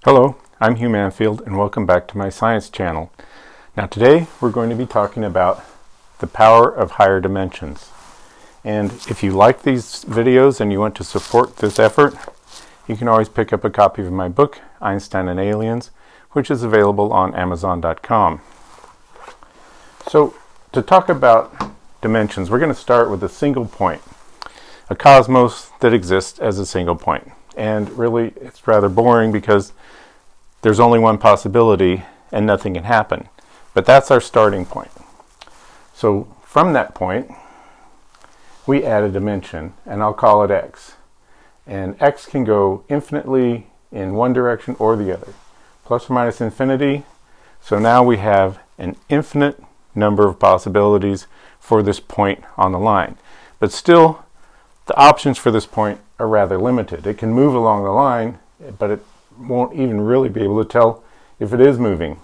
Hello, I'm Hugh Manfield and welcome back to my science channel. Now today we're going to be talking about the power of higher dimensions. And if you like these videos and you want to support this effort, you can always pick up a copy of my book, Einstein and Aliens, which is available on Amazon.com. So to talk about dimensions, we're going to start with a single point, a cosmos that exists as a single point. And really it's rather boring because there's only one possibility and nothing can happen. But that's our starting point. So from that point, we add a dimension, and I'll call it x. And x can go infinitely in one direction or the other, plus or minus infinity. So now we have an infinite number of possibilities for this point on the line. But still, the options for this point are rather limited. It can move along the line, but it won't even really be able to tell if it is moving.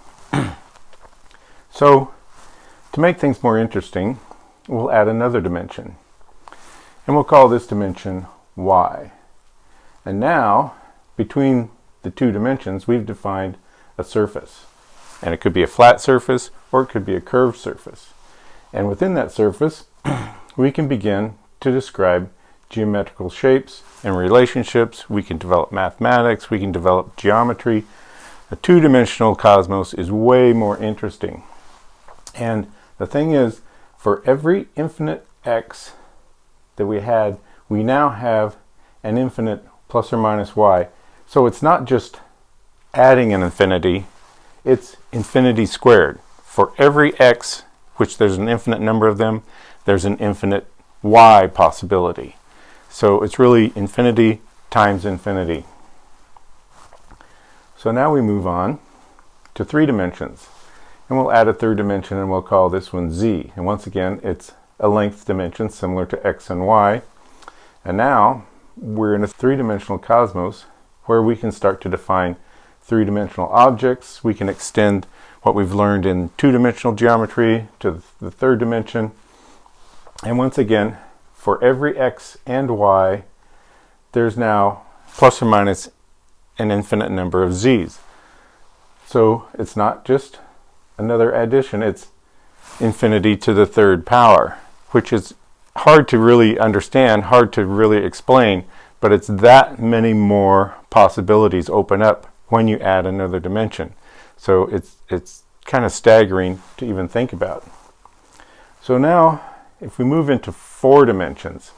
So to make things more interesting, we'll add another dimension, and we'll call this dimension y. And now between the two dimensions we've defined a surface, and it could be a flat surface or it could be a curved surface, and within that surface we can begin to describe geometrical shapes and relationships. We can develop mathematics, we can develop geometry. A two-dimensional cosmos is way more interesting. And the thing is, for every infinite x that we had, we now have an infinite plus or minus y. So it's not just adding an infinity, it's infinity squared. For every x, which there's an infinite number of them, there's an infinite y possibility. So it's really infinity times infinity. So now we move on to three dimensions. And we'll add a third dimension and we'll call this one z. And once again, it's a length dimension similar to x and y. And now we're in a three-dimensional cosmos where we can start to define three-dimensional objects. We can extend what we've learned in two-dimensional geometry to the third dimension. And once again, for every x and y, there's now plus or minus an infinite number of z's. So it's not just another addition, it's infinity to the third power, which is hard to really understand, hard to really explain, but it's that many more possibilities open up when you add another dimension. So it's kind of staggering to even think about. So now if we move into four dimensions,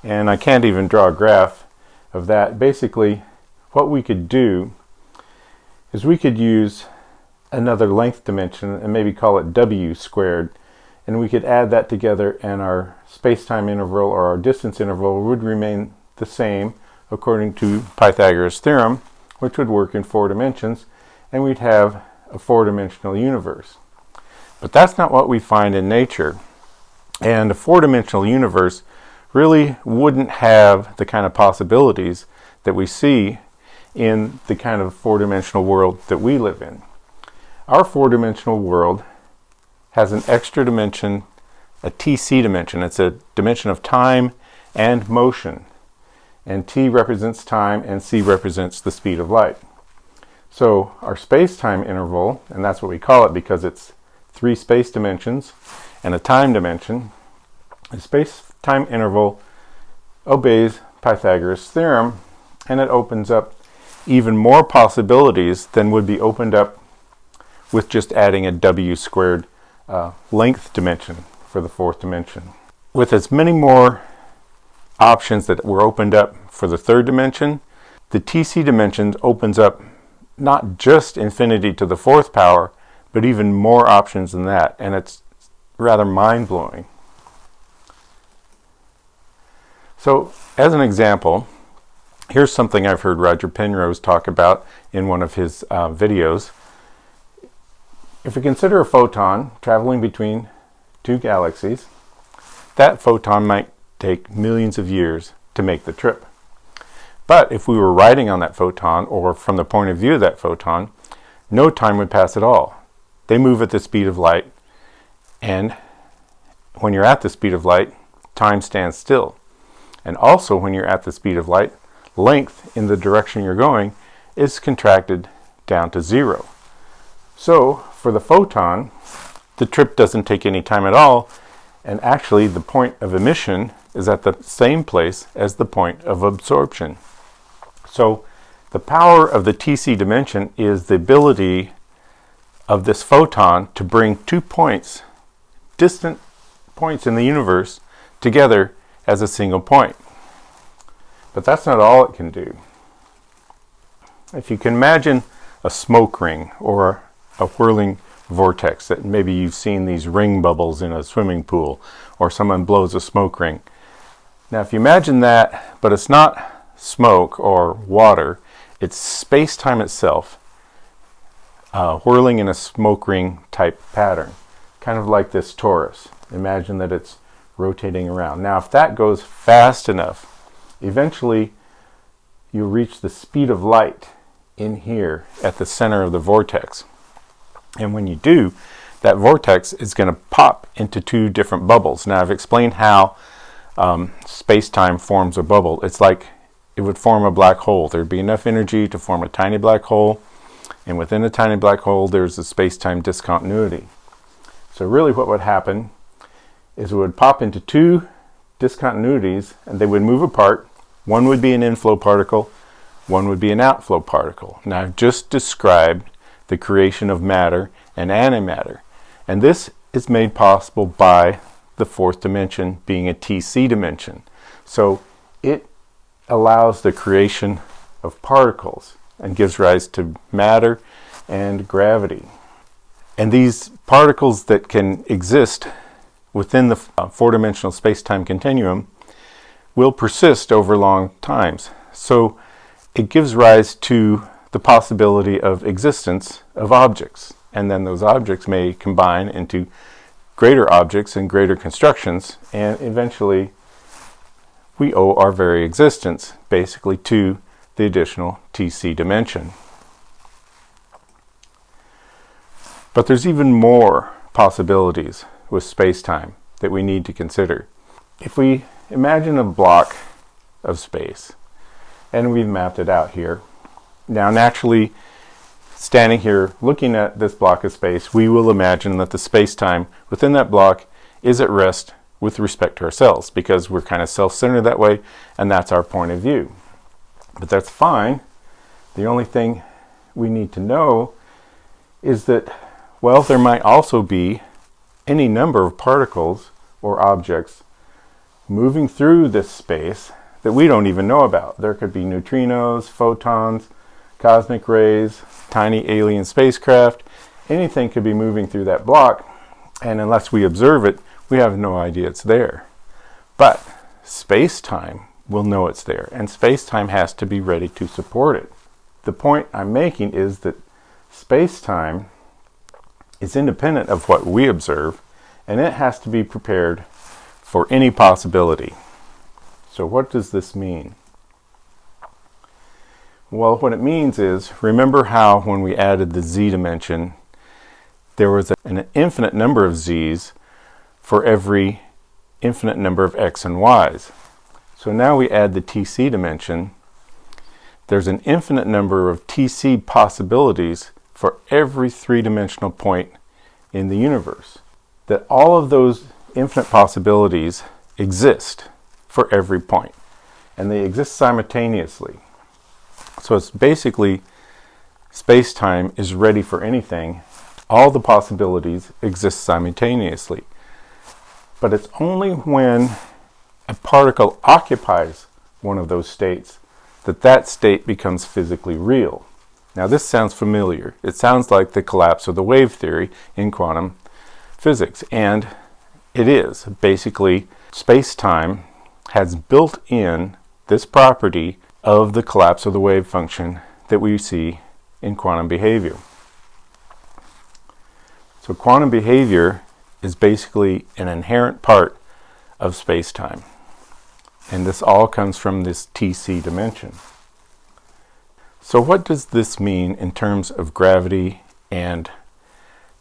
and I can't even draw a graph of that, basically what we could do is we could use another length dimension and maybe call it w squared, and we could add that together and our space-time interval or our distance interval would remain the same according to Pythagoras' theorem, which would work in four dimensions, and we'd have a four-dimensional universe. But that's not what we find in nature. And a four-dimensional universe really wouldn't have the kind of possibilities that we see in the kind of four-dimensional world that we live in. Our four-dimensional world has an extra dimension, a TC dimension. It's a dimension of time and motion. And T represents time and C represents the speed of light. So our space-time interval, and that's what we call it because it's three space dimensions and a time dimension, the space-time interval obeys Pythagoras' theorem, and it opens up even more possibilities than would be opened up with just adding a w squared length dimension for the fourth dimension. With as many more options that were opened up for the third dimension, the TC dimension opens up not just infinity to the fourth power, but even more options than that, and it's rather mind-blowing. So, as an example, here's something I've heard Roger Penrose talk about in one of his videos. If we consider a photon traveling between two galaxies, that photon might take millions of years to make the trip. But if we were riding on that photon, or from the point of view of that photon, no time would pass at all. They move at the speed of light, and when you're at the speed of light, time stands still. And also when you're at the speed of light, length in the direction you're going is contracted down to 0. So for the photon, the trip doesn't take any time at all, and actually the point of emission is at the same place as the point of absorption. So the power of the TC dimension is the ability of this photon to bring 2 points, distant points in the universe, together as a single point. But that's not all it can do. If you can imagine a smoke ring or a whirling vortex, that maybe you've seen these ring bubbles in a swimming pool, or someone blows a smoke ring. Now if you imagine that, but it's not smoke or water, it's space-time itself whirling in a smoke ring type pattern, kind of like this torus. Imagine that it's rotating around. Now if that goes fast enough, eventually you reach the speed of light in here at the center of the vortex. And when you do, that vortex is going to pop into 2 different bubbles. Now I've explained how space-time forms a bubble. It's like it would form a black hole. There'd be enough energy to form a tiny black hole, and within a tiny black hole there's a space-time discontinuity. So really what would happen is it would pop into 2 discontinuities, and they would move apart. One would be an inflow particle, one would be an outflow particle. Now I've just described the creation of matter and antimatter, and this is made possible by the 4th dimension being a TC dimension. So it allows the creation of particles and gives rise to matter and gravity. And these particles that can exist within the 4-dimensional space-time continuum will persist over long times. So it gives rise to the possibility of existence of objects, and then those objects may combine into greater objects and greater constructions, and eventually we owe our very existence basically to the additional TC dimension. But there's even more possibilities with space-time that we need to consider. If we imagine a block of space, and we've mapped it out here, now naturally, standing here looking at this block of space, we will imagine that the space-time within that block is at rest with respect to ourselves, because we're kind of self-centered that way, and that's our point of view. But that's fine. The only thing we need to know is that, well, there might also be any number of particles or objects moving through this space that we don't even know about. There could be neutrinos, photons, cosmic rays, tiny alien spacecraft. Anything could be moving through that block, and unless we observe it, we have no idea it's there. But space-time will know it's there, and space-time has to be ready to support it. The point I'm making is that space-time is independent of what we observe, and it has to be prepared for any possibility. So what does this mean? Well, what it means is, remember how when we added the z dimension, there was an infinite number of z's for every infinite number of x and y's. So now we add the TC dimension. There's an infinite number of TC possibilities for every 3-dimensional point in the universe. That all of those infinite possibilities exist for every point, and they exist simultaneously. So it's basically space-time is ready for anything. All the possibilities exist simultaneously. But it's only when a particle occupies one of those states that that state becomes physically real. Now this sounds familiar. It sounds like the collapse of the wave theory in quantum physics, and it is. Basically, space-time has built in this property of the collapse of the wave function that we see in quantum behavior. So quantum behavior is basically an inherent part of space-time, and this all comes from this TC dimension. So what does this mean in terms of gravity and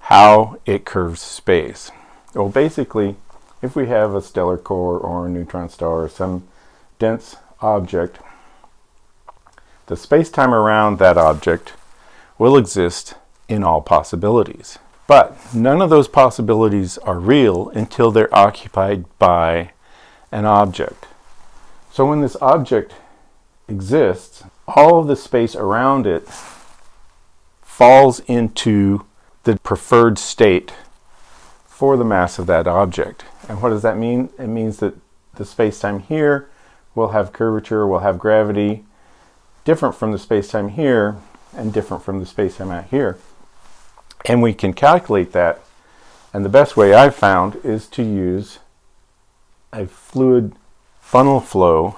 how it curves space? Well, basically, if we have a stellar core or a neutron star or some dense object The space-time around that object will exist in all possibilities. But none of those possibilities are real until they're occupied by an object. So when this object exists, all of the space around it falls into the preferred state for the mass of that object. And what does that mean? It means that the space-time here will have curvature, will have gravity, different from the space-time here and different from the space-time out here. And we can calculate that, and the best way I've found is to use a fluid funnel flow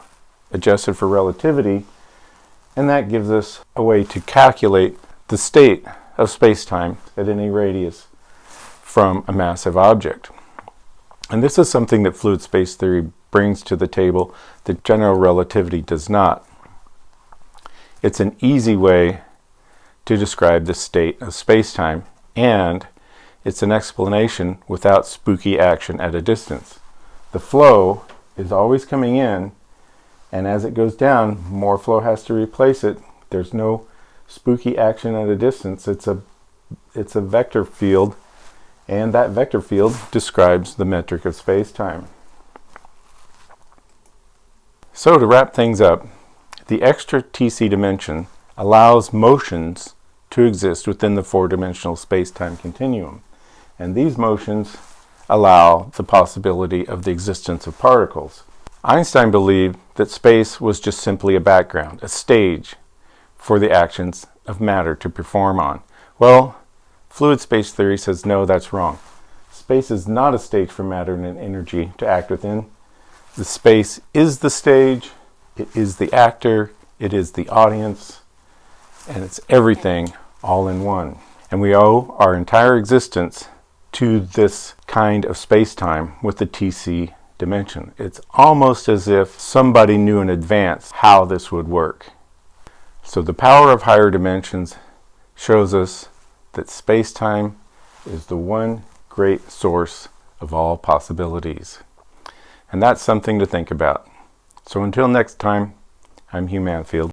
adjusted for relativity, and that gives us a way to calculate the state of space-time at any radius from a massive object. And this is something that fluid space theory brings to the table that general relativity does not. It's an easy way to describe the state of space-time, and it's an explanation without spooky action at a distance. The flow is always coming in, and as it goes down, more flow has to replace it. There's no spooky action at a distance. It's a vector field, and that vector field describes the metric of space-time. So to wrap things up, the extra TC dimension allows motions to exist within the four-dimensional space-time continuum. And these motions allow the possibility of the existence of particles. Einstein believed that space was just simply a background, a stage for the actions of matter to perform on. Well, fluid space theory says no, that's wrong. Space is not a stage for matter and energy to act within. The space is the stage, it is the actor, it is the audience, and it's everything all in one. And we owe our entire existence to this kind of space-time with the TC dimension. It's almost as if somebody knew in advance how this would work. So the power of higher dimensions shows us that space-time is the one great source of all possibilities. And that's something to think about. So until next time, I'm Hugh Manfield.